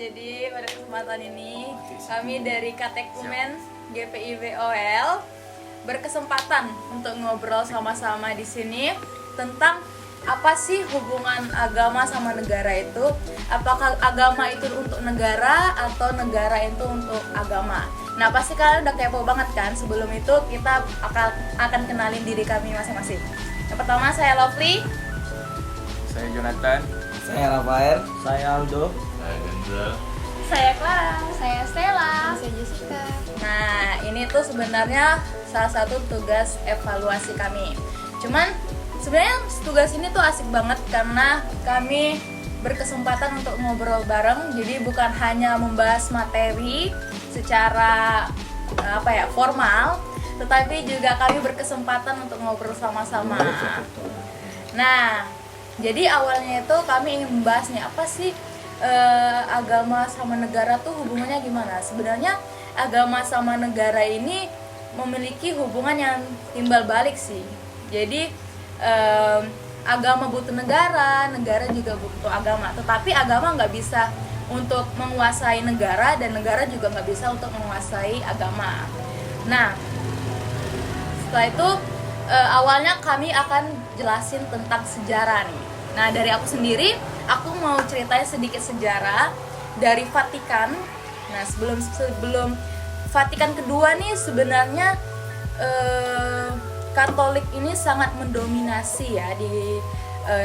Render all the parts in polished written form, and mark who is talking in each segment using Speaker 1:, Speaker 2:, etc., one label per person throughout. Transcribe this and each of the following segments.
Speaker 1: jadi pada kesempatan ini kami dari Katekumen GPIWOL berkesempatan untuk ngobrol sama-sama di sini tentang apa sih hubungan agama sama negara itu? Apakah agama itu untuk negara atau negara itu untuk agama? Nah, pasti kalian udah kepo banget kan? Sebelum itu kita akan kenalin diri kami masing-masing. Yang pertama saya Lovely,
Speaker 2: Saya Jonathan.
Speaker 3: Saya Rafael. Saya Aldo.
Speaker 2: Saya Gendra.
Speaker 1: saya Clara.
Speaker 4: Saya Stella. Saya Jessica.
Speaker 1: Nah, ini tuh sebenarnya salah satu tugas evaluasi kami. Cuman sebenarnya tugas ini tuh asik banget karena kami berkesempatan untuk ngobrol bareng. Jadi bukan hanya membahas materi secara formal, tetapi juga kami berkesempatan untuk ngobrol sama-sama. Nah, jadi awalnya itu kami ingin membahas nih apa sih agama sama negara tuh hubungannya gimana? Sebenarnya agama sama negara ini memiliki hubungan yang timbal balik sih. Jadi agama butuh negara, negara juga butuh agama. Tetapi agama nggak bisa untuk menguasai negara dan negara juga nggak bisa untuk menguasai agama. Nah, setelah itu awalnya kami akan jelasin tentang sejarah nih. Nah, dari aku sendiri, aku mau ceritain sedikit sejarah dari Vatikan. Nah, sebelum Vatikan kedua nih sebenarnya Katolik ini sangat mendominasi ya di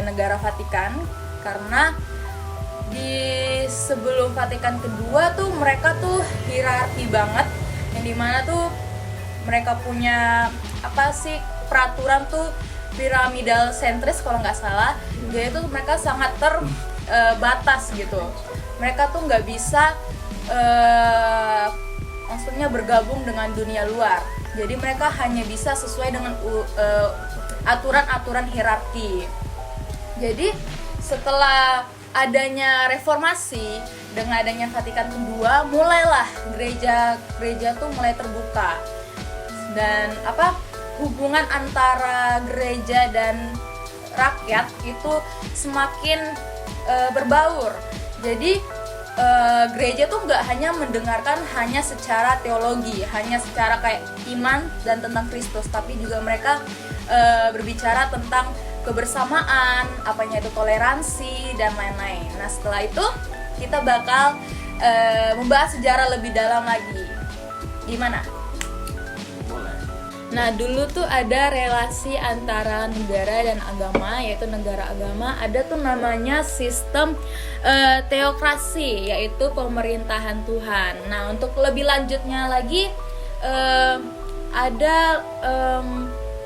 Speaker 1: negara Vatikan, karena di sebelum Vatikan kedua tuh mereka tuh hierarki banget, yang dimana tuh mereka punya peraturan tuh piramidal sentris kalau nggak salah. Jadi tuh mereka sangat terbatas gitu. Mereka tuh nggak bisa maksudnya bergabung dengan dunia luar. Jadi mereka hanya bisa sesuai dengan aturan-aturan hierarki. Jadi setelah adanya reformasi, dengan adanya Vatikan kedua, mulailah gereja tuh mulai terbuka. Dan hubungan antara gereja dan rakyat itu semakin berbaur. Jadi gereja tuh nggak hanya mendengarkan hanya secara teologi, hanya secara kayak iman dan tentang Kristus, tapi juga mereka berbicara tentang kebersamaan, apanya itu toleransi dan lain-lain. Nah, setelah itu kita bakal membahas sejarah lebih dalam lagi. Gimana? Nah, dulu tuh ada relasi antara negara dan agama, yaitu negara agama. Ada tuh namanya sistem teokrasi, yaitu pemerintahan Tuhan. Nah, untuk lebih lanjutnya lagi ada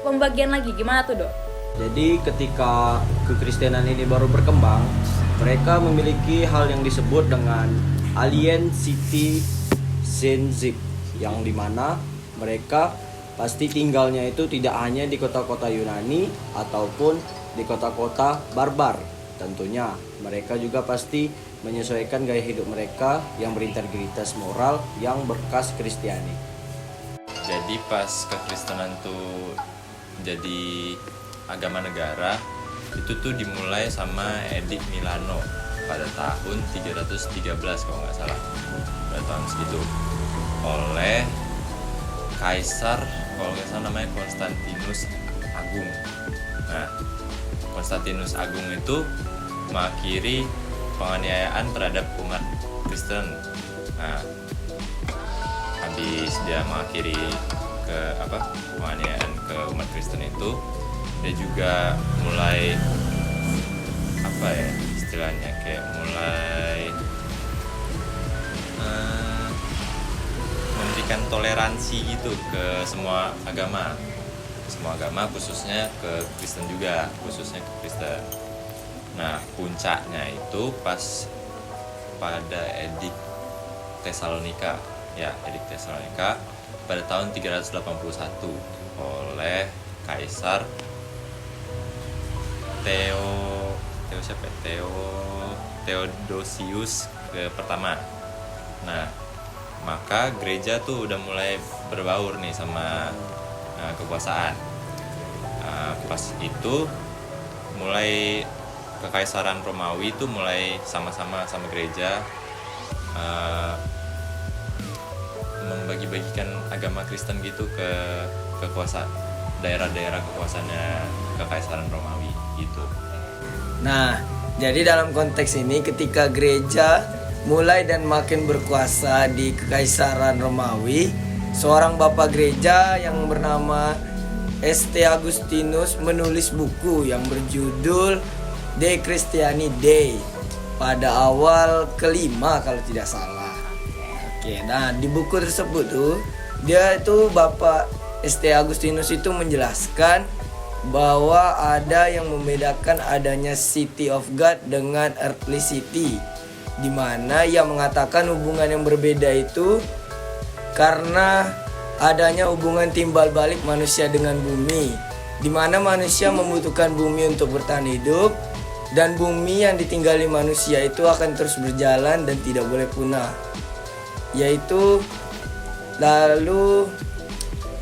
Speaker 1: pembagian lagi. Gimana tuh, Dok?
Speaker 3: Jadi ketika kekristenan ini baru berkembang, mereka memiliki hal yang disebut dengan Alien Citizenship, yang dimana mereka pasti tinggalnya itu tidak hanya di kota-kota Yunani ataupun di kota-kota barbar. Tentunya mereka juga pasti menyesuaikan gaya hidup mereka yang berintegritas moral yang berkas Kristiani.
Speaker 2: Jadi pas kekristenan tuh jadi agama negara, itu tuh dimulai sama Edik Milano pada tahun 313 kalau nggak salah, pada tahun segitu, oleh Kaisar kalau nggak salah namanya Konstantinus Agung. Nah, Konstantinus Agung itu mengakhiri penganiayaan terhadap umat Kristen. Nah, habis dia mengakhiri penganiayaan ke umat Kristen itu, dia juga mulai istilahnya kayak mulai memberikan toleransi gitu ke semua agama khususnya ke Kristen juga, khususnya ke Kristen. Nah, puncaknya itu pas pada Edik Tesalonika pada tahun 381 oleh Kaisar Theodosius pertama. Nah, maka gereja tuh udah mulai berbaur nih sama kekuasaan. Pas itu mulai Kekaisaran Romawi itu mulai sama-sama sama gereja membagi-bagikan agama Kristen gitu ke kekuasaan daerah-daerah kekuasaannya Kekaisaran Romawi gitu.
Speaker 5: Nah, jadi dalam konteks ini ketika gereja mulai dan makin berkuasa di Kekaisaran Romawi, seorang bapak gereja yang bernama St. Agustinus menulis buku yang berjudul De Christiani Dei pada awal kelima kalau tidak salah. Oke, nah di buku tersebut tuh dia itu Bapak St. Agustinus itu menjelaskan bahwa ada yang membedakan adanya City of God dengan Earthly City, di mana ia mengatakan hubungan yang berbeda itu karena adanya hubungan timbal balik manusia dengan bumi, di mana manusia membutuhkan bumi untuk bertahan hidup, dan bumi yang ditinggali manusia itu akan terus berjalan dan tidak boleh punah. Yaitu lalu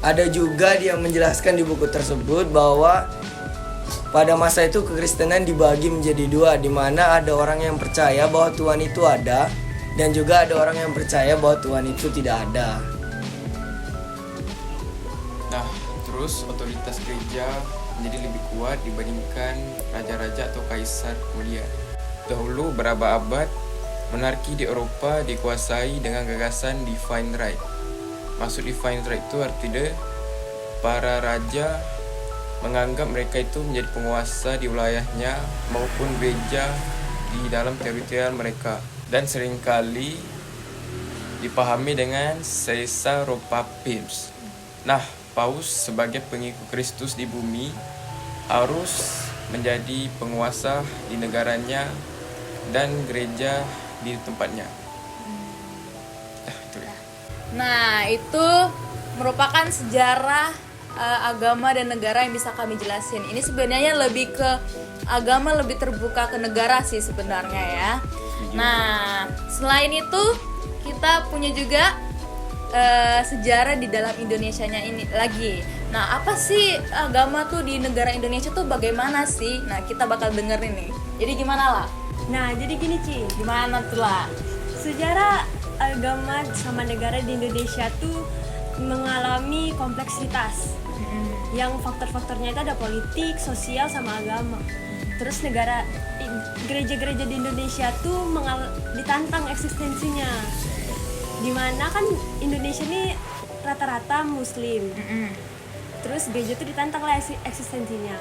Speaker 5: ada juga dia menjelaskan di buku tersebut bahwa pada masa itu kekristenan dibagi menjadi dua, di mana ada orang yang percaya bahwa Tuhan itu ada dan juga ada orang yang percaya bahwa Tuhan itu tidak ada.
Speaker 6: Nah, terus otoritas gereja menjadi lebih kuat dibandingkan raja-raja atau kaisar kemudian. Dahulu berabad-abad, monarki di Eropa dikuasai dengan gagasan divine right. Maksud divine right itu artinya para raja menganggap mereka itu menjadi penguasa di wilayahnya maupun gereja di dalam teritorial mereka, dan seringkali dipahami dengan Caesaropapism. Nah, Paus sebagai pengikut Kristus di bumi harus menjadi penguasa di negaranya dan gereja di tempatnya. Itu ya.
Speaker 1: Nah, itu merupakan sejarah agama dan negara yang bisa kami jelasin. Ini sebenarnya lebih ke agama, lebih terbuka ke negara sih sebenarnya ya. Nah, selain itu kita punya juga sejarah di dalam Indonesianya ini lagi. Nah, apa sih agama tuh di negara Indonesia tuh bagaimana sih? Nah, kita bakal dengerin nih. Jadi gimana lah?
Speaker 7: Nah, jadi gini Ci,
Speaker 1: Gimana tuh lah?
Speaker 7: sejarah agama sama negara di Indonesia tuh mengalami kompleksitas. Yang faktor-faktornya itu ada politik, sosial, sama agama. Terus gereja-gereja di Indonesia tuh ditantang eksistensinya. Dimana kan Indonesia ini rata-rata Muslim. Terus gereja tuh ditantang lah eksistensinya.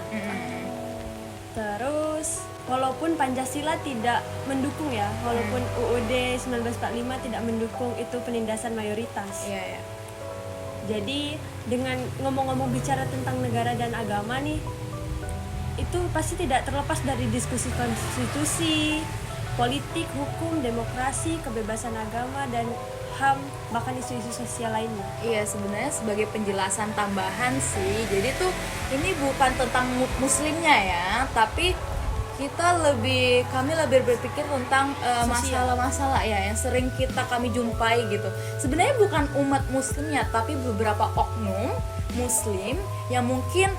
Speaker 7: Terus walaupun Pancasila tidak mendukung ya, walaupun UUD 1945 tidak mendukung itu penindasan mayoritas.
Speaker 1: Iya, ya.
Speaker 7: Jadi dengan ngomong-ngomong bicara tentang negara dan agama nih, itu pasti tidak terlepas dari diskusi konstitusi, politik, hukum, demokrasi, kebebasan agama, dan HAM, bahkan isu-isu sosial lainnya.
Speaker 1: Iya, sebenarnya sebagai penjelasan tambahan sih. Jadi tuh ini bukan tentang muslimnya ya, tapi kami lebih berpikir tentang masalah-masalah ya yang sering kami jumpai gitu. Sebenarnya bukan umat muslimnya, tapi beberapa oknum muslim yang mungkin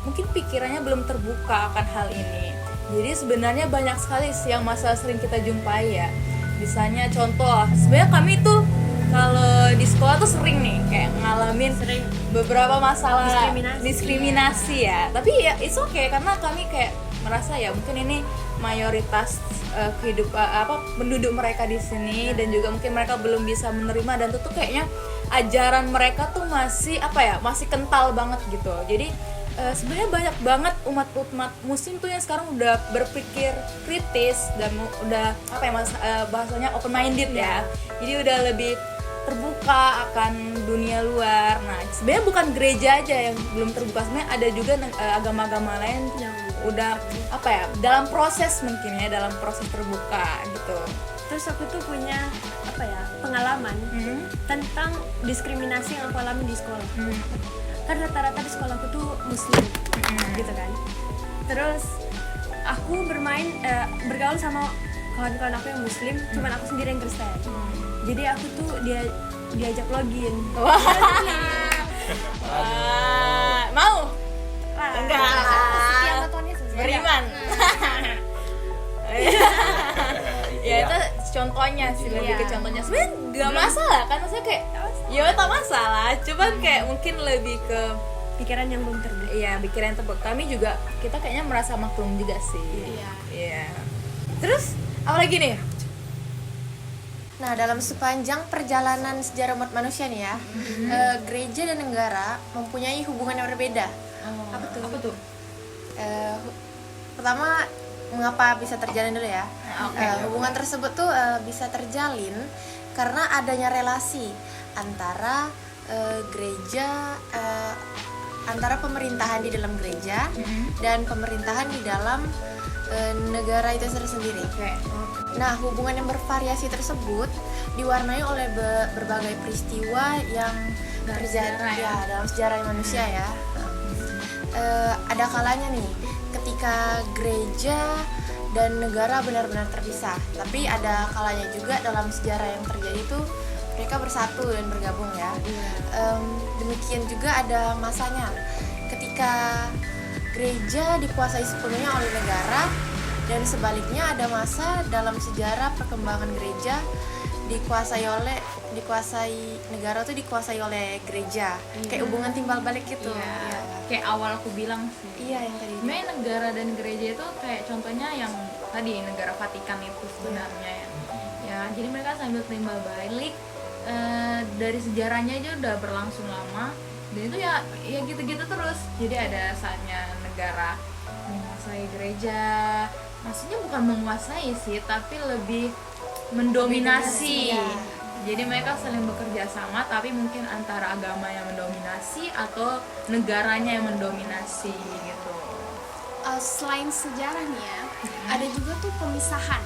Speaker 1: pikirannya belum terbuka akan hal ini. Jadi sebenarnya banyak sekali sih yang masalah sering kita jumpai ya. Misalnya contoh, sebenarnya kami tuh kalau di sekolah tuh sering nih kayak ngalamin beberapa masalah diskriminasi ya. Tapi ya it's okay karena kami kayak merasa ya mungkin ini mayoritas penduduk mereka di sini, dan juga mungkin mereka belum bisa menerima, dan itu tuh kayaknya ajaran mereka tuh masih kental banget gitu. Jadi sebenarnya banyak banget umat muslim tuh yang sekarang udah berpikir kritis dan udah bahasanya open minded ya. Jadi udah lebih terbuka akan dunia luar. Nah, sebenarnya bukan gereja aja yang belum terbuka, sebenarnya ada juga agama-agama lain yang udah dalam proses dalam proses terbuka gitu.
Speaker 7: Terus aku tuh punya pengalaman tentang diskriminasi yang aku alami di sekolah. Kan rata-rata di sekolahku tuh muslim gitu kan. Terus aku bergaul sama kawan-kawan aku yang muslim, cuman aku sendiri yang Kristen. Jadi aku tuh diajak login.
Speaker 1: Mau? Enggak.
Speaker 4: Setia sama Tuhan Yesus.
Speaker 1: Beriman. Ya itu contoh contohnya sih, lebih ke contohnya. Sebenarnya nggak masalah kan, maksudnya kayak ya tak masalah, cuman kayak mungkin lebih ke
Speaker 7: Pikiran yang belum terbuka.
Speaker 1: iya pikiran tebak. Kami juga kita kayaknya merasa maklum juga sih. Iya. Terus apa lagi nih?
Speaker 4: Nah, dalam sepanjang perjalanan sejarah umat manusia nih ya, gereja dan negara mempunyai hubungan yang berbeda.
Speaker 1: Apa tuh?
Speaker 4: Pertama, mengapa bisa terjalin dulu ya? Hubungan tersebut tuh bisa terjalin karena adanya relasi antara gereja, antara pemerintahan di dalam gereja dan pemerintahan di dalam negara itu sendiri. Nah, hubungan yang bervariasi tersebut diwarnai oleh berbagai peristiwa yang terjadi dalam sejarah manusia ya. Ada kalanya nih ketika gereja dan negara benar-benar terpisah, tapi ada kalanya juga dalam sejarah yang terjadi itu mereka bersatu dan bergabung ya. Demikian juga ada masanya ketika gereja dikuasai sepenuhnya oleh negara, dan sebaliknya ada masa dalam sejarah perkembangan gereja dikuasai negara tuh dikuasai oleh gereja. Kayak hubungan timbal balik gitu.
Speaker 1: Kayak awal aku bilang sih.
Speaker 4: Iya, yang tadi.
Speaker 1: Sebenarnya negara dan gereja itu kayak contohnya yang tadi negara Vatikan itu sebenarnya ya. Ya, jadi mereka sambil timbal balik dari sejarahnya aja udah berlangsung lama, dan itu ya gitu-gitu terus. Jadi ada saatnya negara menguasai gereja, maksudnya bukan menguasai sih, tapi lebih mendominasi. Jadi mereka saling bekerja sama, tapi mungkin antara agama yang mendominasi atau negaranya yang mendominasi gitu.
Speaker 8: Selain sejarah nih ya, ada juga tuh pemisahan.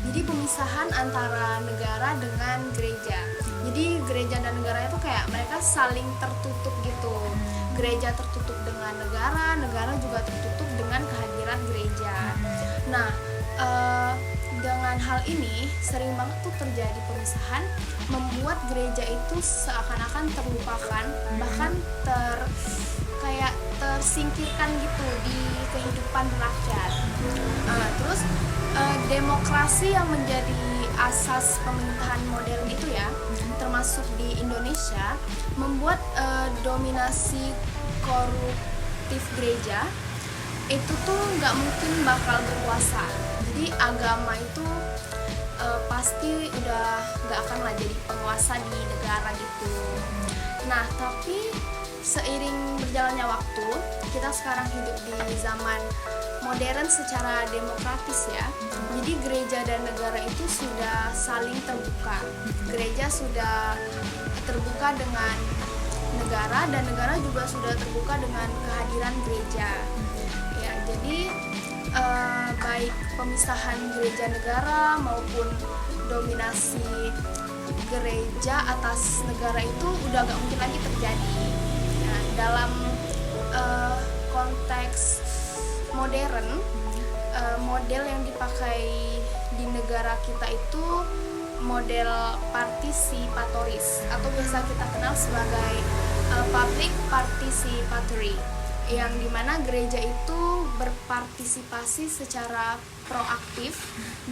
Speaker 8: Jadi pemisahan antara negara dengan gereja. Jadi gereja dan negara itu kayak mereka saling tertutup gitu. Gereja tertutup dengan negara, negara juga tertutup dengan kehadiran gereja. Nah, dengan hal ini sering banget tuh terjadi pemisahan, membuat gereja itu seakan-akan terlupakan, bahkan kayak tersingkirkan gitu di kehidupan rakyat. Terus demokrasi yang menjadi asas pemerintahan modern itu ya, termasuk di Indonesia, membuat dominasi koruptif gereja itu tuh nggak mungkin bakal berkuasa. Jadi agama itu pasti udah nggak akan lah jadi penguasa di negara gitu. Nah, tapi seiring berjalannya waktu, kita sekarang hidup di zaman modern secara demokratis ya. Jadi gereja dan negara itu sudah saling terbuka. Gereja sudah terbuka dengan negara, dan negara juga sudah terbuka dengan kehadiran gereja. Ya, jadi baik pemisahan gereja negara maupun dominasi gereja atas negara itu udah gak mungkin lagi terjadi. Nah, dalam konteks modern, model yang dipakai di negara kita itu model partisipatoris, atau biasa kita kenal sebagai public participatory, yang dimana gereja itu berpartisipasi secara proaktif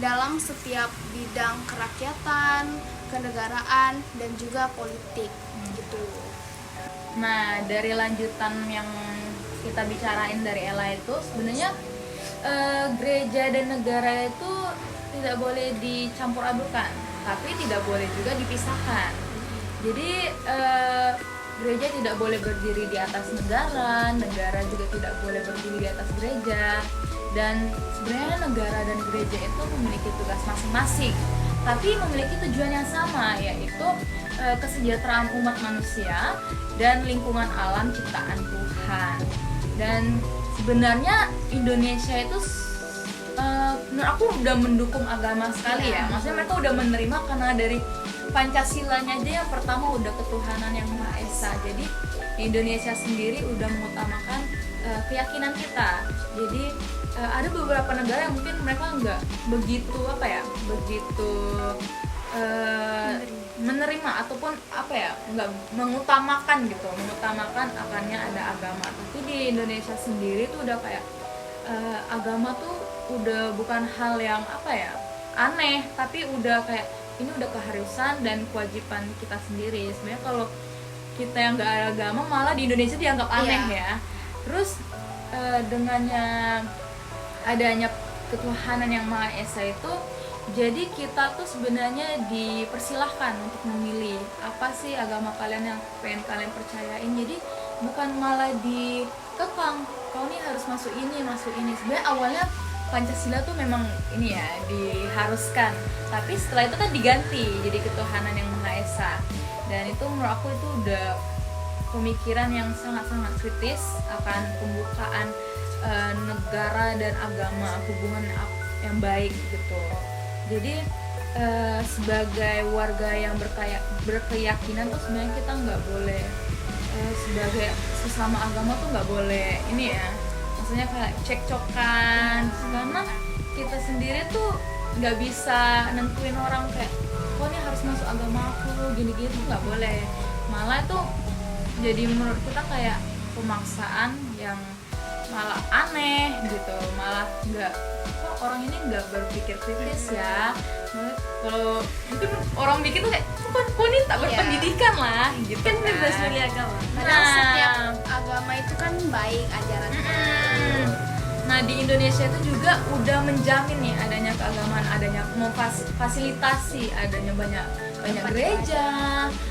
Speaker 8: dalam setiap bidang kerakyatan, kenegaraan, dan juga politik gitu.
Speaker 1: Nah, dari lanjutan yang kita bicarain dari Ella itu, sebenarnya gereja dan negara itu tidak boleh dicampur adukan, tapi tidak boleh juga dipisahkan. Jadi gereja tidak boleh berdiri di atas negara, negara juga tidak boleh berdiri di atas gereja. Dan sebenarnya negara dan gereja itu memiliki tugas masing-masing, tapi memiliki tujuan yang sama, yaitu kesejahteraan umat manusia dan lingkungan alam ciptaan Tuhan. Dan sebenarnya Indonesia itu menurut aku udah mendukung agama sekali ya. Maksudnya mereka udah menerima, karena dari Pancasilanya aja yang pertama udah ketuhanan yang Maha Esa. Jadi Indonesia sendiri udah mengutamakan keyakinan kita. Jadi ada beberapa negara yang mungkin mereka nggak begitu menerima ataupun nggak mengutamakan akannya ada agama. Tapi di Indonesia sendiri tuh udah kayak agama tuh udah bukan hal yang aneh, tapi udah kayak ini udah keharusan dan kewajiban kita sendiri. Sebenarnya kalau kita yang nggak ada agama malah di Indonesia dianggap aneh ya. Terus dengannya adanya ketuhanan yang Maha Esa itu, jadi kita tuh sebenarnya dipersilahkan untuk memilih apa sih agama kalian yang pengen kalian percayain. Jadi bukan malah dikekang, kau nih harus masuk ini. Sebenarnya awalnya Pancasila tuh memang ini ya diharuskan, tapi setelah itu kan diganti jadi ketuhanan yang Maha Esa. Dan itu menurut aku itu udah pemikiran yang sangat-sangat kritis akan pembukaan negara dan agama, hubungan yang baik gitu. Jadi sebagai warga yang berkeyakinan tuh sebenarnya kita nggak boleh sebagai sesama agama tuh nggak boleh ini ya, maksudnya kayak cekcokan, karena kita sendiri tuh nggak bisa nentuin orang kayak kok nih harus masuk agama aku gini-gini tuh nggak boleh. Malah itu jadi menurut kita kayak pemaksaan yang malah aneh gitu, malah nggak, kok orang ini nggak berpikir kritis ya. Kalau mungkin orang bikin tuh kayak kok ini tak berpendidikan lah gitu kan, bebas milih agama.
Speaker 8: Padahal setiap agama itu kan baik ajarannya.
Speaker 1: Nah di Indonesia itu juga udah menjamin nih adanya keagamaan, adanya memfasilitasi adanya banyak gereja,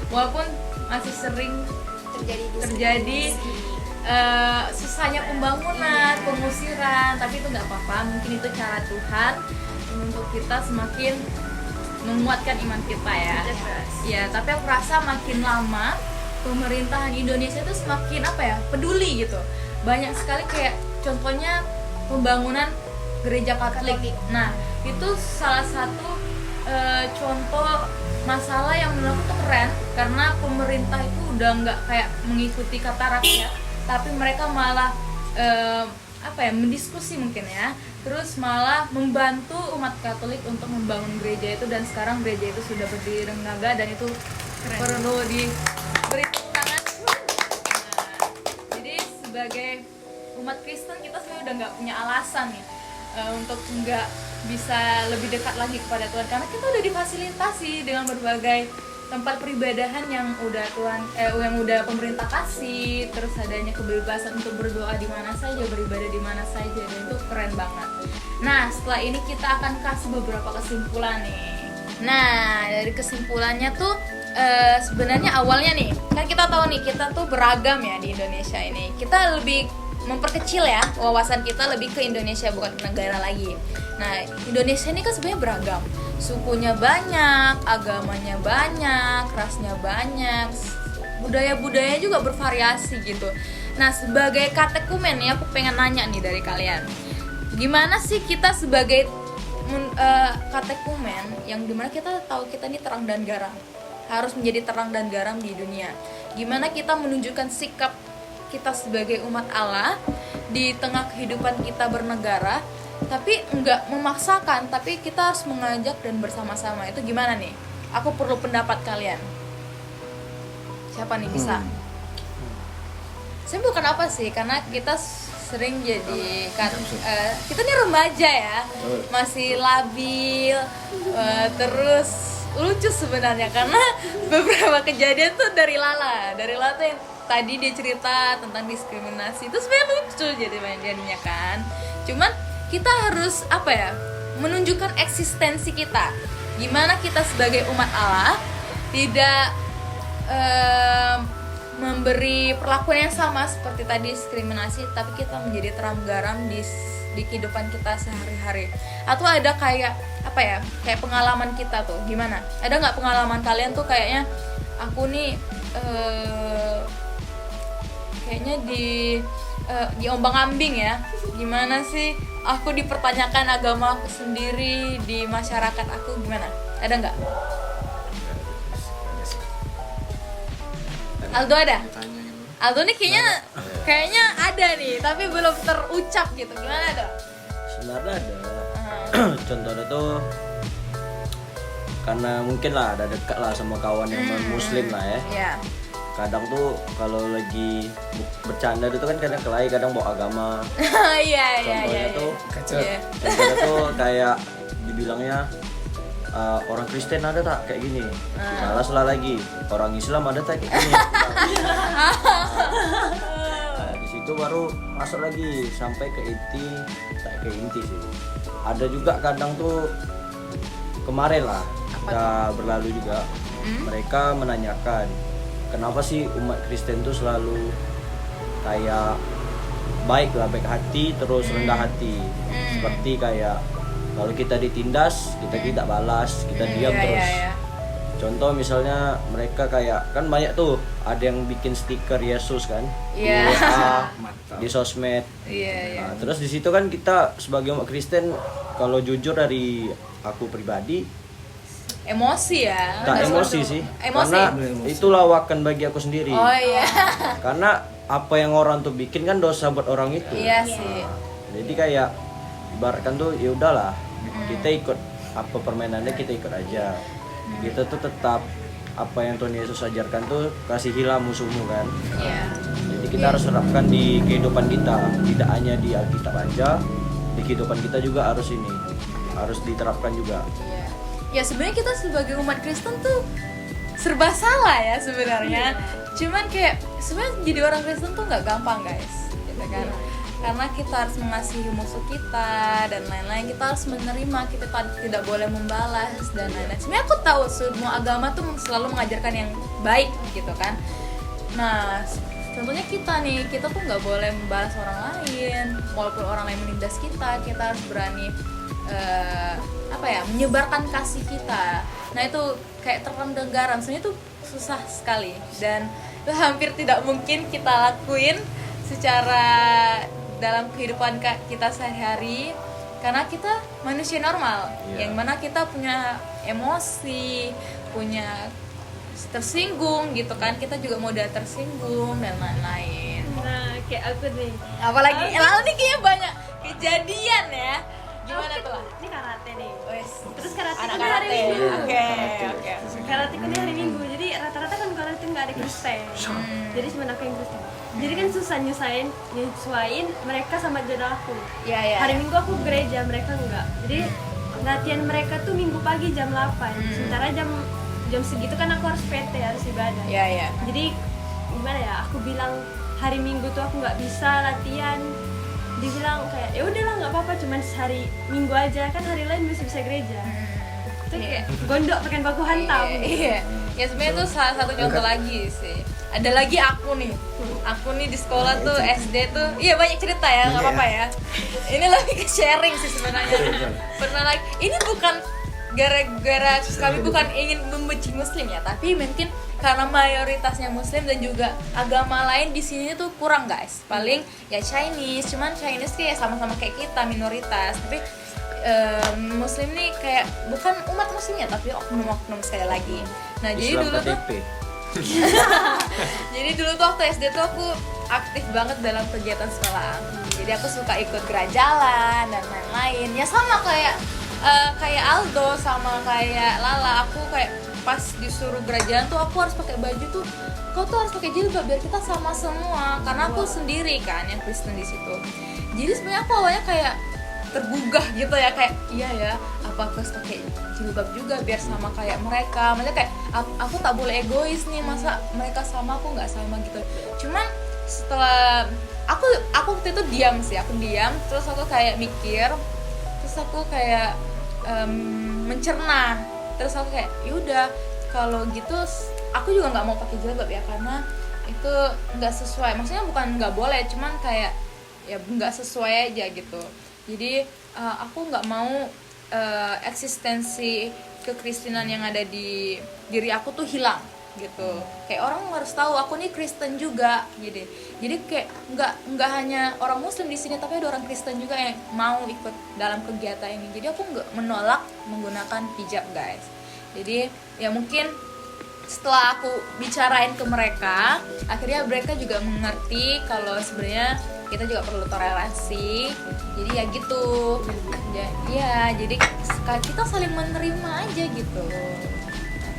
Speaker 1: walaupun masih sering terjadi susahnya pembangunan, pengusiran, tapi itu nggak apa-apa, mungkin itu cara Tuhan untuk kita semakin menguatkan iman kita ya. Ya, tapi aku rasa makin lama pemerintahan Indonesia itu semakin peduli gitu. Banyak sekali kayak contohnya pembangunan gereja Katolik. Nah, itu salah satu contoh masalah yang menurut aku tuh keren, karena pemerintah itu udah nggak kayak mengikuti kata rakyat, tapi mereka malah mendiskusi mungkin ya, terus malah membantu umat Katolik untuk membangun gereja itu, dan sekarang gereja itu sudah berdiri renaga dan itu keren. Perlu diberi tepuk tangan. Nah, jadi sebagai umat Kristen kita sebenarnya udah nggak punya alasan nih untuk nggak bisa lebih dekat lagi kepada Tuhan, karena kita udah difasilitasi dengan berbagai tempat peribadahan yang udah yang udah pemerintah kasih, terus adanya kebebasan untuk berdoa di mana saja, beribadah di mana saja, dan itu keren banget. Nah, setelah ini kita akan kasih beberapa kesimpulan nih. Nah, dari kesimpulannya tuh sebenarnya awalnya nih, kan kita tahu nih kita tuh beragam ya di Indonesia ini. Kita lebih memperkecil ya wawasan kita lebih ke Indonesia, bukan ke negara lagi. Nah, Indonesia ini kan sebenarnya beragam, sukunya banyak, agamanya banyak, rasnya banyak, budaya-budaya juga bervariasi gitu. Nah, sebagai katekumen ya, aku pengen nanya nih dari kalian, gimana sih kita sebagai katekumen yang dimana kita tahu kita ini terang dan garam, harus menjadi terang dan garam di dunia. Gimana kita menunjukkan sikap kita sebagai umat Allah di tengah kehidupan kita bernegara, tapi enggak memaksakan, tapi kita harus mengajak dan bersama-sama. Itu gimana nih? Aku perlu pendapat kalian. Siapa nih bisa? Saya bukan apa sih, karena kita sering jadi kita nih remaja ya, masih labil, terus lucu sebenarnya karena beberapa kejadian tuh dari Lala tuh yang tadi dia cerita tentang diskriminasi itu sebenarnya lucu jadinya kan. Cuman kita harus menunjukkan eksistensi kita. Gimana kita sebagai umat Allah tidak memberi perlakuan yang sama seperti tadi diskriminasi, tapi kita menjadi terang garam di kehidupan kita sehari-hari. Atau ada kayak kayak pengalaman kita tuh gimana? Ada nggak pengalaman kalian tuh kayaknya aku nih kayaknya di ombang-ambing ya, gimana sih aku dipertanyakan agama aku sendiri di masyarakat aku, gimana? Ada nggak? Aldo ada? Aldo nih kayaknya ada nih, tapi belum terucap gitu. Gimana dong?
Speaker 3: Sebenarnya ada. Contohnya tuh karena mungkin lah ada dekat lah sama kawan yang non-muslim lah ya.
Speaker 1: Yeah.
Speaker 3: Kadang tuh kalau lagi bercanda itu kan kadang kelahi, kadang bawa agama.
Speaker 1: Iya.
Speaker 3: Contohnya tuh kayak dibilangnya orang Kristen ada tak kayak gini, balaslah lagi orang Islam ada tak kayak gini. Nah, di situ baru masuk lagi sampai ke inti, tak ke inti sih. Ada juga kadang tuh kemarin lah udah berlalu juga, mereka menanyakan kenapa sih umat Kristen tuh selalu kayak baik hati terus rendah hati, seperti kayak kalau kita ditindas kita tidak balas, kita diam terus. Contoh misalnya mereka kayak kan banyak tuh ada yang bikin stiker Yesus kan di WA, di sosmed. Nah, terus di situ kan kita sebagai umat Kristen kalau jujur dari aku pribadi
Speaker 1: Emosi ya.
Speaker 3: tak emosi sih,
Speaker 1: Emosi.
Speaker 3: karena itu lawakan bagi aku sendiri.
Speaker 1: Oh iya.
Speaker 3: Karena apa yang orang tuh bikin kan dosa buat orang itu.
Speaker 1: Iya sih.
Speaker 3: Jadi kayak ibaratkan tuh ya udahlah, kita ikut apa permainannya, kita ikut aja. Kita tuh tetap apa yang Tuhan Yesus ajarkan tuh kasihilah musuhmu kan.
Speaker 1: Iya.
Speaker 3: Jadi kita harus terapkan di kehidupan kita, tidak hanya di Alkitab aja, di kehidupan kita juga harus ini, harus diterapkan juga.
Speaker 1: Iya. Ya sebenarnya kita sebagai umat Kristen tuh serba salah ya sebenarnya. Cuman kayak sebenarnya jadi orang Kristen tuh nggak gampang guys, gitu kan? Karena kita harus mengasihi musuh kita dan lain-lain. Kita harus menerima, kita tidak boleh membalas dan lain-lain. Sebenarnya aku tahu semua agama tuh selalu mengajarkan yang baik, gitu kan? Nah, contohnya kita tuh nggak boleh membalas orang lain, walaupun orang lain menindas kita harus berani menyebarkan kasih kita. Nah itu kayak terang dan garam, sebenarnya itu susah sekali dan itu hampir tidak mungkin kita lakuin secara dalam kehidupan kita sehari-hari karena kita manusia normal, yang mana kita punya emosi, punya tersinggung gitu kan, kita juga mudah tersinggung dan lain-lain.
Speaker 7: Nah, kayak aku nih.
Speaker 1: Apalagi lalu nih kayaknya banyak kejadian ya. Gimana tuh?
Speaker 7: Ini karate nih.
Speaker 1: Wes.
Speaker 7: Terus karate
Speaker 1: Anak
Speaker 7: kan hari
Speaker 1: karate.
Speaker 7: Minggu.
Speaker 1: Oke.
Speaker 7: Karate kan hari Minggu. Jadi rata-rata kan karate nggak ada Kristen. Jadi cuma aku yang Kristen. Jadi kan susah nyesuaiin mereka sama jadwal aku.
Speaker 1: Iya.
Speaker 7: Hari Minggu aku gereja, mereka enggak. Jadi latihan mereka tuh Minggu pagi jam 8. Sementara jam segitu kan aku harus PT, harus ibadah.
Speaker 1: Iya.
Speaker 7: Jadi gimana ya? Aku bilang hari Minggu tuh aku nggak bisa latihan. Dibilang kayak ya udahlah nggak apa-apa, cuman hari Minggu aja, kan hari lain masih bisa gereja. Itu kayak gondok pakai baku hantam.
Speaker 1: Iya. Ya sebenarnya itu salah satu contoh lagi sih. Ada lagi aku nih di sekolah tuh SD tuh, iya banyak cerita ya, nggak apa-apa ya. Ini lebih ke sharing sih sebenarnya. Pernah lagi, ini bukan gara-gara kami bukan ingin membenci Muslim ya, tapi mungkin karena mayoritasnya Muslim dan juga agama lain di sini tuh kurang guys. Paling ya Chinese, cuman Chinese kayak sama-sama kayak kita minoritas, tapi Muslim nih kayak bukan umat Muslimnya tapi oknum-oknum sekali lagi. Nah jadi
Speaker 3: Islam
Speaker 1: dulu tuh
Speaker 3: KTP.
Speaker 1: jadi dulu tuh waktu SD tuh aku aktif banget dalam kegiatan sekolah. Jadi aku suka ikut gerajalan dan lain-lain. Ya sama kayak Aldo sama kayak Lala, aku kayak pas disuruh gerajalan tuh aku harus pakai baju tuh, kau tuh harus pakai jilbab biar kita sama semua, karena aku sendiri kan yang Kristen di situ. Jadi sebenarnya aku awalnya kayak tergugah gitu ya, kayak iya ya, apa aku harus pakai jilbab juga biar sama kayak mereka. Maksudnya kayak aku tak boleh egois nih, masa mereka sama aku nggak sama gitu. Cuman setelah aku waktu itu diam, terus aku kayak mikir, terus aku kayak mencerna, terus aku kayak yaudah kalau gitu aku juga nggak mau pakai jilbab ya, karena itu nggak sesuai, maksudnya bukan nggak boleh, cuman kayak ya nggak sesuai aja gitu. Jadi aku nggak mau eksistensi kekristenan yang ada di diri aku tuh hilang gitu. Kayak orang harus tahu aku nih Kristen juga gitu. Jadi kayak nggak hanya orang Muslim di sini, tapi ada orang Kristen juga yang mau ikut dalam kegiatan ini. Jadi aku nggak menolak menggunakan hijab guys. Jadi ya mungkin setelah aku bicarain ke mereka, akhirnya mereka juga mengerti kalau sebenarnya kita juga perlu toleransi. Jadi ya gitu. Ya jadi kita saling menerima aja gitu.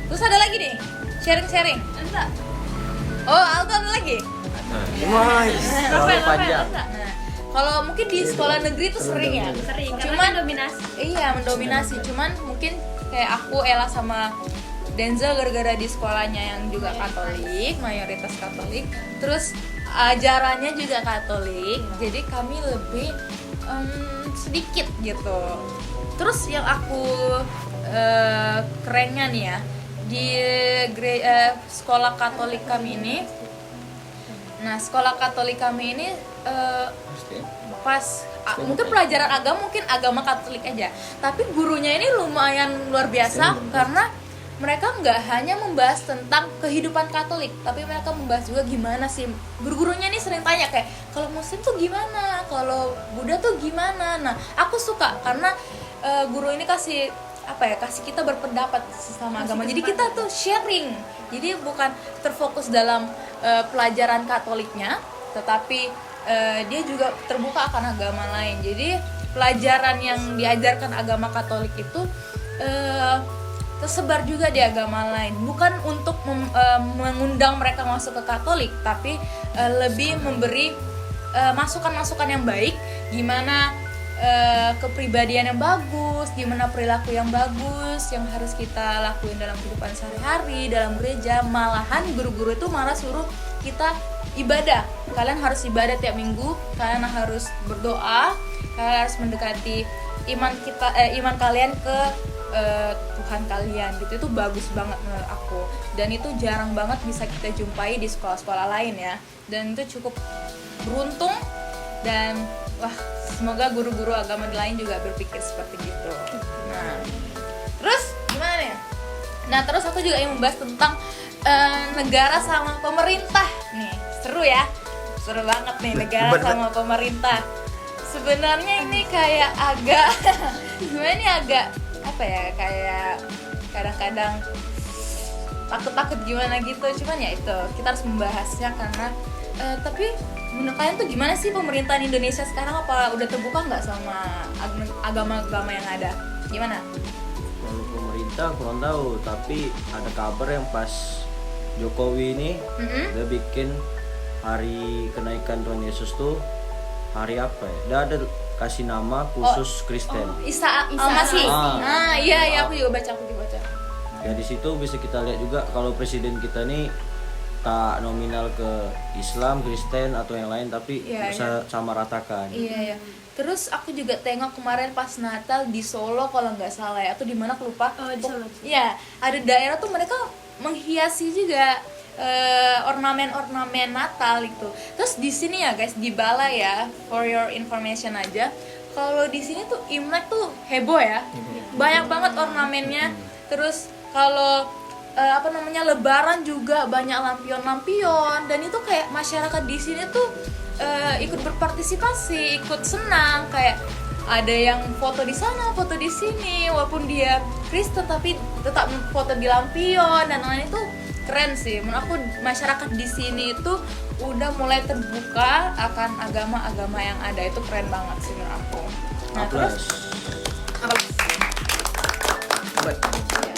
Speaker 1: Terus ada lagi nih, sharing. Ada. Oh, Aldo ada lagi?
Speaker 3: Terlalu panjang.
Speaker 1: Nah, kalau mungkin di sekolah negeri tuh sering ya.
Speaker 7: Sering,
Speaker 1: Cuman
Speaker 7: dominasi.
Speaker 1: Iya, mendominasi. Cuman mungkin kayak aku, Ella sama Denzel gara-gara di sekolahnya yang juga Katolik, mayoritas Katolik, terus ajarannya juga Katolik, jadi kami lebih sedikit gitu. Terus yang aku kerennya nih ya, di sekolah Katolik kami ini, nah sekolah Katolik kami ini pas mungkin pelajaran agama, mungkin agama Katolik aja, tapi gurunya ini lumayan luar biasa karena mereka nggak hanya membahas tentang kehidupan Katolik, tapi mereka membahas juga gimana sih, guru-gurunya ini sering tanya kayak kalau Muslim tuh gimana, kalau Buddha tuh gimana. Nah aku suka karena guru ini kasih kita berpendapat sama agama, jadi kita tuh sharing, jadi bukan terfokus dalam pelajaran Katoliknya, tetapi dia juga terbuka akan agama lain. Jadi pelajaran yang diajarkan agama Katolik itu tersebar juga di agama lain, bukan untuk mengundang mereka masuk ke Katolik, tapi lebih memberi masukan-masukan yang baik, gimana kepribadian yang bagus, gimana perilaku yang bagus yang harus kita lakuin dalam kehidupan sehari-hari, dalam gereja. Malahan guru-guru itu malah suruh kita ibadah, kalian harus ibadah tiap minggu, kalian harus berdoa, kalian harus mendekati iman kalian ke Tuhan kalian gitu. Itu bagus banget menurut aku, dan itu jarang banget bisa kita jumpai di sekolah-sekolah lain ya, dan itu cukup beruntung. Dan wah, semoga guru-guru agama lain juga berpikir seperti gitu. Nah, terus gimana nih? Nah, terus aku juga ingin membahas tentang negara sama pemerintah nih. Seru ya, seru banget nih negara sama pemerintah. Sebenarnya ini kayak agak gimana nih, agak apa ya, kayak kadang-kadang takut-takut gimana gitu. Cuman ya itu, kita harus membahasnya karena tapi menurut kalian tuh gimana sih pemerintahan Indonesia sekarang? Apa udah terbuka nggak sama agama-agama yang ada? Gimana?
Speaker 3: Kalau pemerintah kurang tahu, tapi ada kabar yang pas Jokowi ini dia bikin hari kenaikan Tuhan Yesus tuh hari apa ya? Dia ada kasih nama khusus Kristen.
Speaker 1: Isa Al-Masih. Iya, aku juga baca.
Speaker 3: Ya di situ bisa kita lihat juga kalau presiden kita nih tak nominal ke Islam, Kristen atau yang lain, tapi bisa sama ratakan.
Speaker 1: Iya. Terus aku juga tengok kemarin pas Natal di Solo kalau nggak salah ya, atau di mana aku lupa.
Speaker 7: Di Solo.
Speaker 1: Iya, ada daerah tuh mereka menghiasi juga ornamen Natal itu. Terus di sini ya guys, di Balai ya, for your information aja. Kalau di sini tuh Imlek tuh heboh ya. Banyak banget ornamennya. Terus kalau Lebaran juga banyak lampion-lampion, dan itu kayak masyarakat di sini tuh ikut berpartisipasi, ikut senang, kayak ada yang foto di sana, foto di sini, walaupun dia Kristen tapi tetap foto di lampion dan lain-lain. Itu keren sih. Menurut aku masyarakat di sini itu udah mulai terbuka akan agama-agama yang ada. Itu keren banget sih menurut aku. Nah, terus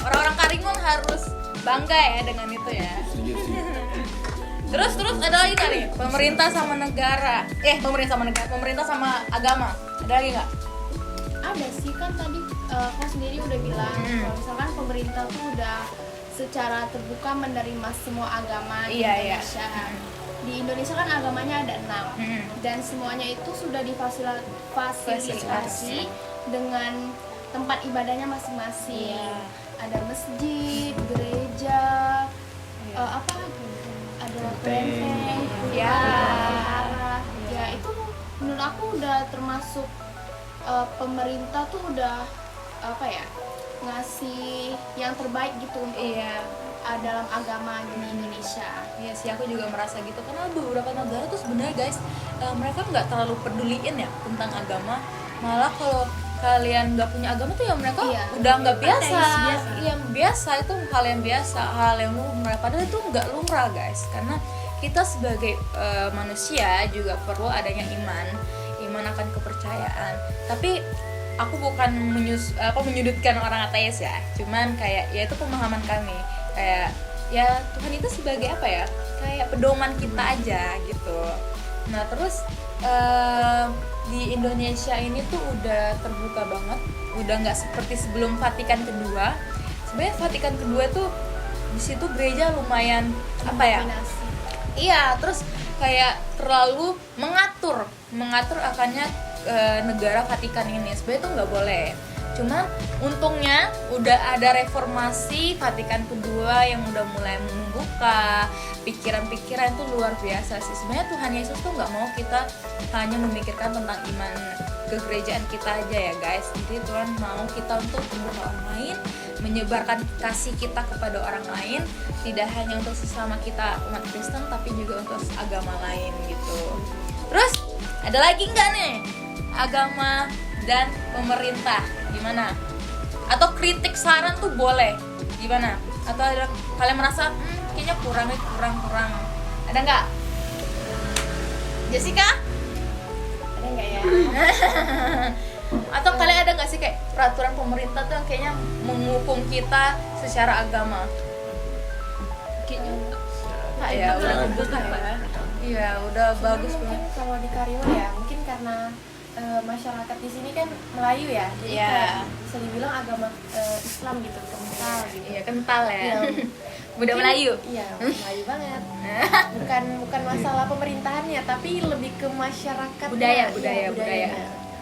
Speaker 1: orang-orang Karimun harus bangga ya dengan itu ya. Terus ada lagi nggak nih? Pemerintah sama negara. Pemerintah sama agama. Ada lagi nggak?
Speaker 8: Ada sih, kan tadi kau sendiri udah bilang kalau misalkan pemerintah tuh udah secara terbuka menerima semua agama di Indonesia. Di Indonesia kan agamanya ada 6 dan semuanya itu sudah difasilitasi dengan tempat ibadahnya masing-masing. Ada masjid, gereja, apa lagi? Ada kelenteng, vihara. Ya itu menurut aku udah termasuk pemerintah tuh udah ngasih yang terbaik gitu untuk dalam agama di Indonesia.
Speaker 1: Iya sih, aku juga merasa gitu karena beberapa negara tuh sebenarnya guys, mereka nggak terlalu peduliin ya tentang agama. Malah kalau kalian nggak punya agama tuh ya mereka udah nggak biasa. Iya biasa, itu hal yang biasa, hal yang lumrah. Padahal itu nggak lumrah guys, karena kita sebagai manusia juga perlu adanya iman akan kepercayaan. Tapi aku bukan menyudutkan orang ateis ya, cuman kayak ya itu pemahaman kami, kayak ya Tuhan itu sebagai apa ya, kayak pedoman kita aja gitu. Nah terus di Indonesia ini tuh udah terbuka banget, udah nggak seperti sebelum Vatikan kedua. Sebenarnya Vatikan kedua tuh di situ gereja lumayan apa ya?
Speaker 8: Dominasi.
Speaker 1: Iya, terus kayak terlalu mengatur akannya negara Vatikan ini. Sebenarnya tuh nggak boleh. Cuman untungnya udah ada reformasi Vatikan kedua yang udah mulai membuka pikiran-pikiran itu luar biasa sih. Sebenarnya Tuhan Yesus tuh nggak mau kita hanya memikirkan tentang iman kegerejaan kita aja ya guys. Jadi Tuhan mau kita untuk membuka orang lain, menyebarkan kasih kita kepada orang lain, tidak hanya untuk sesama kita umat Kristen tapi juga untuk agama lain gitu. Terus ada lagi nggak nih agama dan pemerintah gimana? Atau kritik saran tuh boleh gimana? Atau ada kalian merasa kayaknya kurang. Ada nggak? Jessica?
Speaker 4: Ada nggak ya?
Speaker 1: Atau kalian ada nggak sih kayak peraturan pemerintah tuh yang kayaknya menghukum kita secara agama?
Speaker 7: Kayaknya enggak.
Speaker 1: Nggak ya, udah kebuka ya. Iya, udah bagus
Speaker 4: Mungkin
Speaker 1: banget.
Speaker 4: kalau di Karima ya, mungkin karena masyarakat di sini kan Melayu ya, jadi
Speaker 1: Iya.
Speaker 4: kayak bisa dibilang agama Islam gitu, kental gitu.
Speaker 1: Iya, kental ya.
Speaker 4: Iya.
Speaker 1: Budak
Speaker 4: Mungkin-
Speaker 1: Melayu.
Speaker 4: Iya, Melayu banget. Bukan masalah pemerintahannya, tapi lebih ke masyarakat.
Speaker 1: Budaya.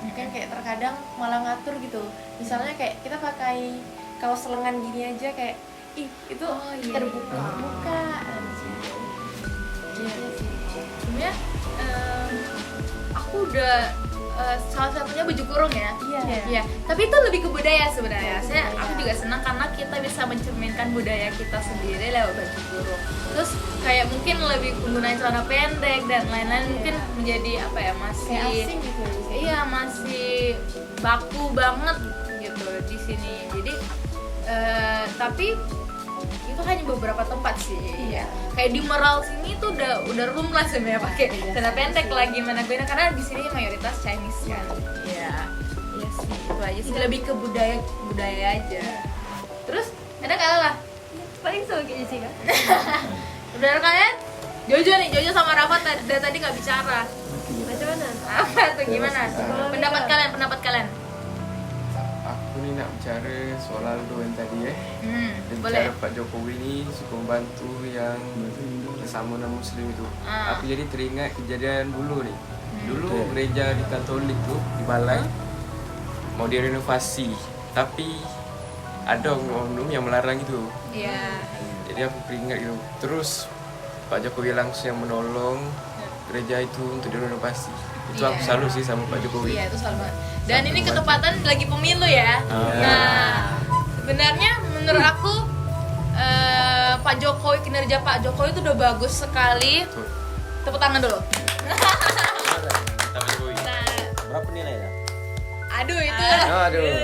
Speaker 4: Mungkin kayak terkadang malah ngatur gitu. Misalnya kayak kita pakai kaos lengan gini aja kayak ih itu terbuka muka. Iya sih.
Speaker 1: Sebenarnya aku udah salah satunya baju kurung ya.
Speaker 4: Iya.
Speaker 1: Tapi itu lebih ke budaya sebenarnya. Aku juga senang karena kita bisa mencerminkan budaya kita sendiri lewat baju kurung. Terus kayak mungkin lebih penggunaan celana pendek dan lain-lain mungkin menjadi apa ya, masih
Speaker 4: Kayak asing gitu ya.
Speaker 1: iya masih baku banget gitu di sini. Jadi tapi itu hanya beberapa tempat sih.
Speaker 4: Iya.
Speaker 1: Kayak di Meral sini tuh udah rumlah sebenarnya pakai celana pendek lagi mana gue karena di sini mayoritas Chinese kan. Iya. Iya sih, itu aja sih lebih ke budaya aja. Terus ada nggak lah?
Speaker 7: Paling sama kayak Jessica.
Speaker 1: Saudara kalian? Jojo sama Rafa tadi nggak bicara.
Speaker 7: Macam mana?
Speaker 1: Apa tuh gimana? Pendapat kalian?
Speaker 6: Aku nih nak bicara soal Aldo yang tadi ya. Dia
Speaker 1: Boleh.
Speaker 6: bicara Pak Jokowi ini suka membantu yang sesama non muslim itu.
Speaker 1: Ah.
Speaker 6: Aku jadi teringat kejadian dulu nih. Dulu gereja di Katolik tuh di Balai mau direnovasi, tapi ada oknum yang melarang itu.
Speaker 1: Iya.
Speaker 6: Jadi aku teringat gitu. Terus Pak Jokowi langsung yang menolong gereja itu untuk direnovasi. Itu aku
Speaker 1: Iya.
Speaker 6: salut sih sama Pak Jokowi.
Speaker 1: Iya, itu selalu banget. Dan
Speaker 6: Sampai
Speaker 1: ini
Speaker 6: membantu.
Speaker 1: ketepatan lagi pemilu ya. Nah, sebenarnya menurut aku Pak Jokowi, kinerja Pak Jokowi itu udah bagus sekali.
Speaker 6: Betul.
Speaker 1: Tepuk tangan dulu.
Speaker 2: Kita Jokowi.
Speaker 1: Nah,
Speaker 3: Berapa nilainya?
Speaker 1: aduh itu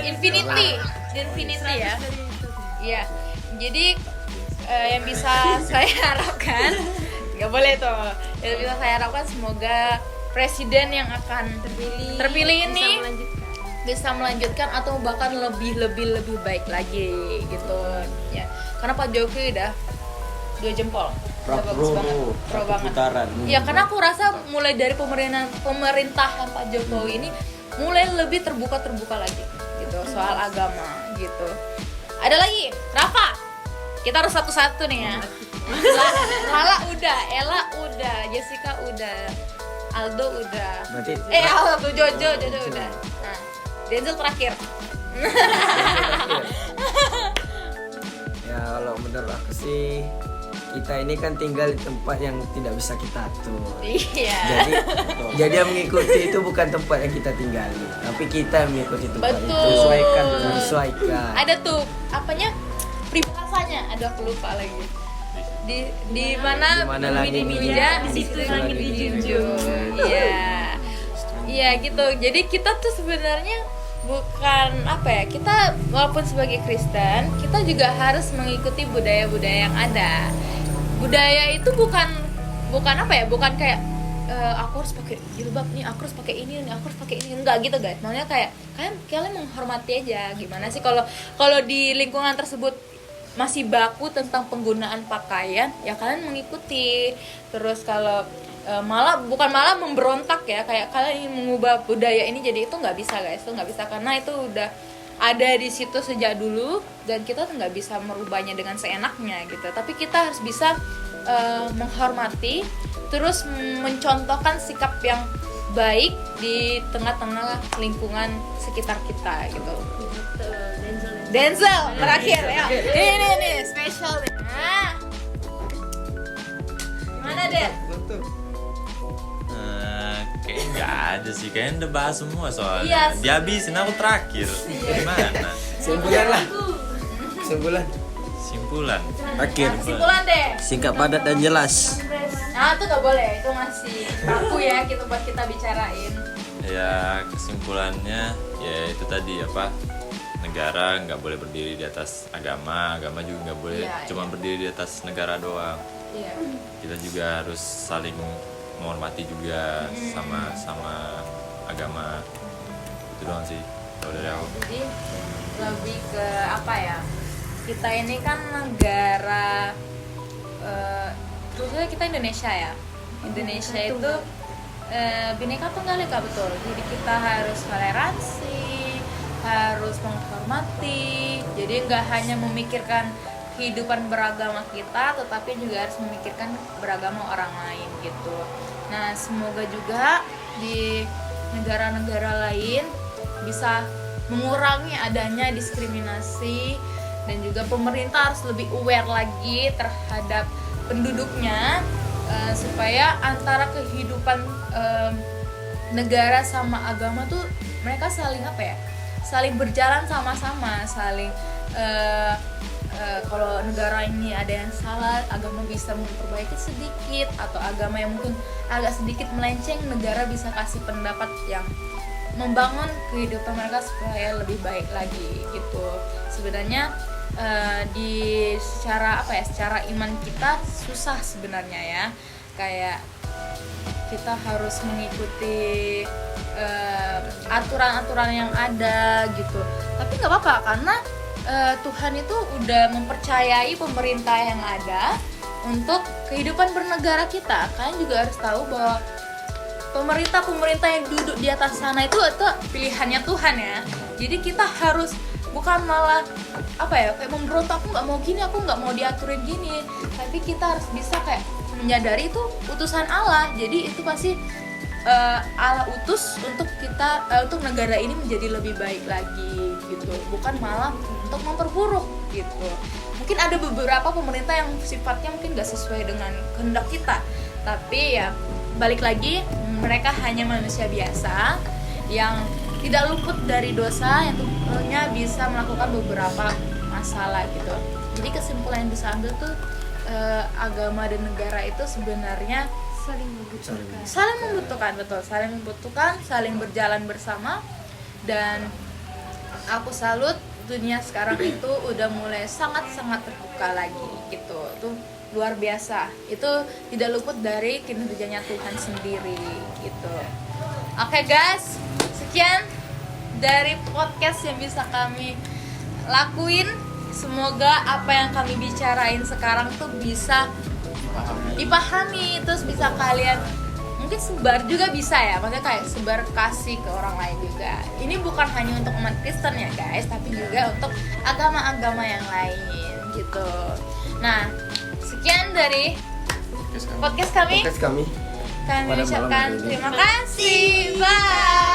Speaker 1: infinity ya. Iya. Jadi yang bisa saya harapkan nggak boleh tuh. Yang bisa saya harapkan semoga presiden yang akan terpilih ini bisa melanjutkan atau bahkan lebih baik lagi gitu ya. Karena Pak Jokowi udah 2 jempol. Udah bagus banget. Pro banget.
Speaker 3: Putaran.
Speaker 1: Ya karena aku rasa mulai dari pemerintahan Pak Jokowi ini mulai lebih terbuka lagi gitu soal agama gitu. Ada lagi, Rafa. Kita harus satu-satu nih ya. Lala udah, Ella udah, Jessica udah, Aldo udah.
Speaker 5: Berarti
Speaker 1: Aldo, Jojo udah. Nah, Denzel terakhir.
Speaker 5: ya kalau menurut aku sih kita ini kan tinggal di tempat yang tidak bisa kita atur.
Speaker 1: Iya.
Speaker 5: Jadi yang mengikuti itu bukan tempat yang kita tinggali, tapi kita yang mengikuti tempat
Speaker 1: Betul.
Speaker 5: itu. Menyesuaikan.
Speaker 1: Ada tuh apanya? Peribahasanya, ada aku lupa lagi. Di mana
Speaker 5: Di mana
Speaker 1: bumi
Speaker 5: langit
Speaker 1: dimija,
Speaker 5: dijunjung,
Speaker 1: di situ
Speaker 5: di
Speaker 1: langit
Speaker 5: situ
Speaker 1: dijunjung. Iya. Iya gitu. Jadi kita tuh sebenarnya bukan apa ya, kita walaupun sebagai Kristen kita juga harus mengikuti budaya-budaya yang ada. Budaya itu bukan apa ya, bukan kayak aku harus pakai jilbab nih, aku harus pakai ini nih, aku harus pakai ini, enggak gitu guys. Maksudnya kayak kalian menghormati aja. Gimana sih kalau di lingkungan tersebut masih baku tentang penggunaan pakaian, ya kalian mengikuti. Terus kalau bukan malah memberontak ya, kayak kalian ingin mengubah budaya ini jadi, itu nggak bisa guys, itu nggak bisa karena itu udah ada di situ sejak dulu dan kita tuh nggak bisa merubahnya dengan seenaknya gitu. Tapi kita harus bisa menghormati, terus mencontohkan sikap yang baik di tengah-tengah lingkungan sekitar kita gitu. Denzel terakhir ya. Ini spesial nih. Nah. Gimana Den?
Speaker 2: Kayaknya nggak ada sih, kayaknya udah bahas semua soalnya.
Speaker 1: Iya sih.
Speaker 2: Dihabisin aku terakhir. Gimana?
Speaker 5: Simpulan lah. Simpulan.
Speaker 3: Akhir.
Speaker 1: Kesimpulan deh.
Speaker 3: Singkat, padat, dan jelas.
Speaker 1: Nah itu nggak boleh, itu masih baku ya kita buat kita bicarain.
Speaker 2: Ya kesimpulannya ya itu tadi apa, negara nggak boleh berdiri di atas agama, agama juga nggak boleh
Speaker 1: Iya,
Speaker 2: cuma berdiri di atas negara doang.
Speaker 1: Iya.
Speaker 2: Kita juga harus saling menghormati juga sama agama. Itu doang sih kalau dari aku.
Speaker 1: Jadi lebih ke apa ya? Kita ini kan negara, khususnya kita Indonesia ya. Indonesia itu Bhinneka Tunggal Ika, betul. Jadi kita harus toleransi, harus menghormati. Jadi nggak hanya memikirkan kehidupan beragama kita, tetapi juga harus memikirkan beragama orang lain gitu. Nah, semoga juga di negara-negara lain bisa mengurangi adanya diskriminasi, dan juga pemerintah harus lebih aware lagi terhadap penduduknya, supaya antara kehidupan negara sama agama tuh mereka saling apa ya, saling berjalan sama-sama, saling kalau negara ini ada yang salah, agama bisa memperbaiki sedikit, atau agama yang mungkin agak sedikit melenceng, negara bisa kasih pendapat yang membangun kehidupan mereka supaya lebih baik lagi gitu. Sebenarnya di secara apa ya, secara iman kita susah sebenarnya ya, kayak kita harus mengikuti aturan-aturan yang ada gitu. Tapi nggak apa-apa karena Tuhan itu udah mempercayai pemerintah yang ada untuk kehidupan bernegara kita. Kalian juga harus tahu bahwa pemerintah yang duduk di atas sana itu pilihannya Tuhan ya. Jadi kita harus bukan malah apa ya, kayak memberontak, aku nggak mau gini, aku nggak mau diaturin gini. Tapi kita harus bisa kayak menyadari itu utusan Allah. Jadi itu pasti Allah utus untuk kita, untuk negara ini menjadi lebih baik lagi gitu, bukan malah untuk memperburuk gitu. Mungkin ada beberapa pemerintah yang sifatnya mungkin gak sesuai dengan kehendak kita, tapi ya balik lagi, mereka hanya manusia biasa yang tidak luput dari dosa, yang tentunya bisa melakukan beberapa masalah gitu. Jadi kesimpulan yang bisa ambil tuh, agama dan negara itu sebenarnya saling membutuhkan, betul, saling membutuhkan, saling berjalan bersama. Dan aku salut dunia sekarang itu udah mulai sangat-sangat terbuka lagi gitu. Itu luar biasa, itu tidak luput dari kinerjanya Tuhan sendiri gitu. Oke guys, sekian dari podcast yang bisa kami lakuin. Semoga apa yang kami bicarain sekarang tuh bisa dipahami, terus bisa kalian mungkin sebar juga bisa ya, maksudnya kayak sebar kasih ke orang lain juga. Ini bukan hanya untuk umat Kristen ya guys, tapi juga untuk agama-agama yang lain gitu. Nah, sekian dari podcast kami. Kami ucapkan terima kasih. Bye.